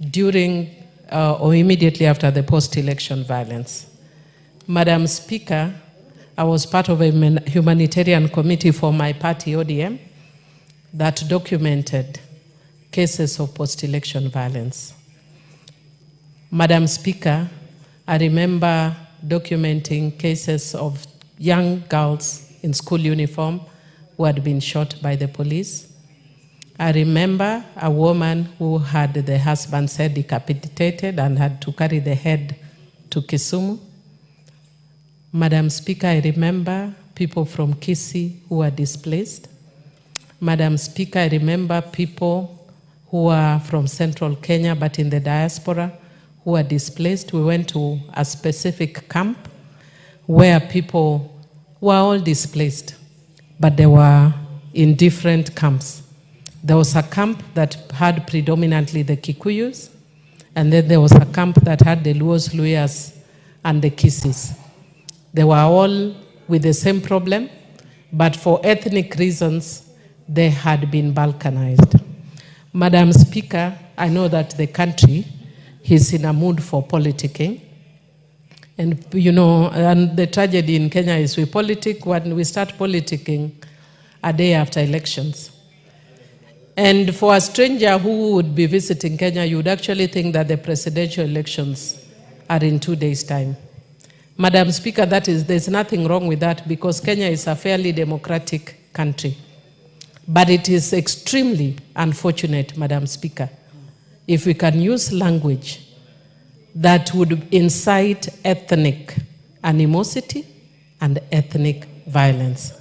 during or immediately after the post-election violence. Madam Speaker, I was part of a humanitarian committee for my party, ODM, that documented cases of post-election violence. Madam Speaker, I remember documenting cases of young girls in school uniform who had been shot by the police. I remember a woman who had the husband's head decapitated and had to carry the head to Kisumu. Madam Speaker, I remember people from Kisii who were displaced. Madam Speaker, I remember people who are from central Kenya but in the diaspora who were displaced. We went to a specific camp where people were all displaced, but they were in different camps. There was a camp that had predominantly the Kikuyus, and then there was a camp that had the Luos, Luyas, and the Kisis. They were all with the same problem, but for ethnic reasons, they had been balkanized. Madam Speaker, I know that the country is in a mood for politicking. And you know, and the tragedy in Kenya is we politic when we start politicking a day after elections. And for a stranger who would be visiting Kenya, you would actually think that the presidential elections are in 2 days' time. Madam Speaker, there's nothing wrong with that because Kenya is a fairly democratic country. But it is extremely unfortunate, Madam Speaker, if we can use language that would incite ethnic animosity and ethnic violence,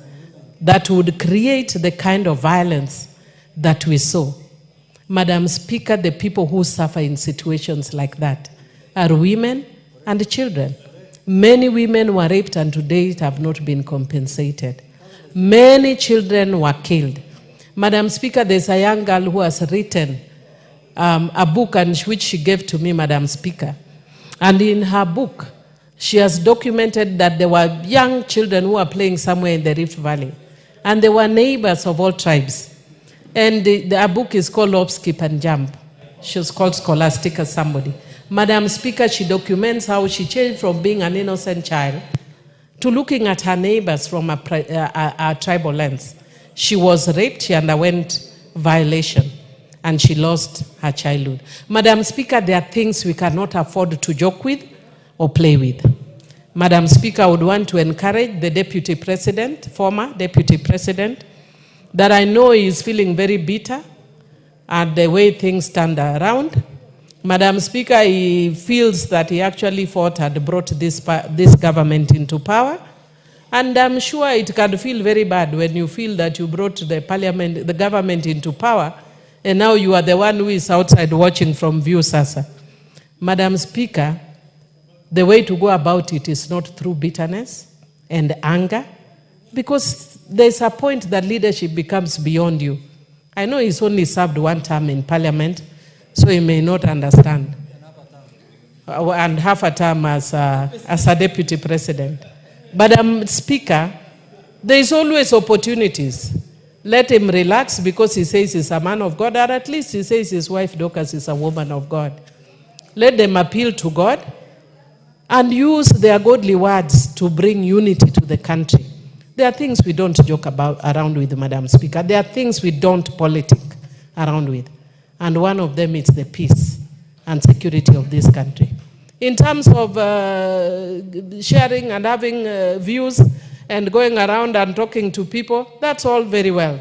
that would create the kind of violence that we saw. Madam Speaker, the people who suffer in situations like that are women and children. Many women were raped and to date have not been compensated. Many children were killed. Madam Speaker, there's a young girl who has written a book which she gave to me, Madam Speaker. And in her book, she has documented that there were young children who were playing somewhere in the Rift Valley. And they were neighbors of all tribes. And her book is called Hop, Skip, and Jump. She was called Scholastica somebody. Madam Speaker, she documents how she changed from being an innocent child to looking at her neighbors from a tribal lens. She was raped, she underwent violation, and she lost her childhood. Madam Speaker, there are things we cannot afford to joke with or play with. Madam Speaker, I would want to encourage the Deputy President, former Deputy President, that I know is feeling very bitter at the way things stand around. Madam Speaker, he feels that he actually fought and brought this government into power. And I'm sure it can feel very bad when you feel that you brought the government into power, and now you are the one who is outside watching from view, Sasa. Madam Speaker, the way to go about it is not through bitterness and anger, because there's a point that leadership becomes beyond you. I know he's only served one term in Parliament, so he may not understand. And half a term as a Deputy President. But Speaker, there is always opportunities. Let him relax because he says he's a man of God, or at least he says his wife Dorcas is a woman of God. Let them appeal to God and use their godly words to bring unity to the country. There are things we don't joke around with, Madam Speaker. There are things we don't politic around with. And one of them is the peace and security of this country. In terms of sharing and having views and going around and talking to people, that's all very well.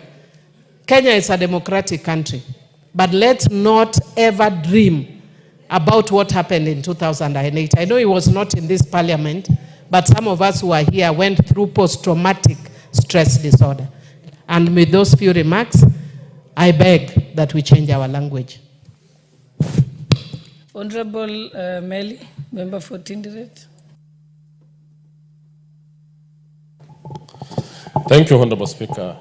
Kenya is a democratic country. But let's not ever dream about what happened in 2008. I know it was not in this parliament, but some of us who are here went through post-traumatic stress disorder. And with those few remarks, I beg that we change our language. Honorable Millie, member for Tinderet. Thank you, Honorable Speaker.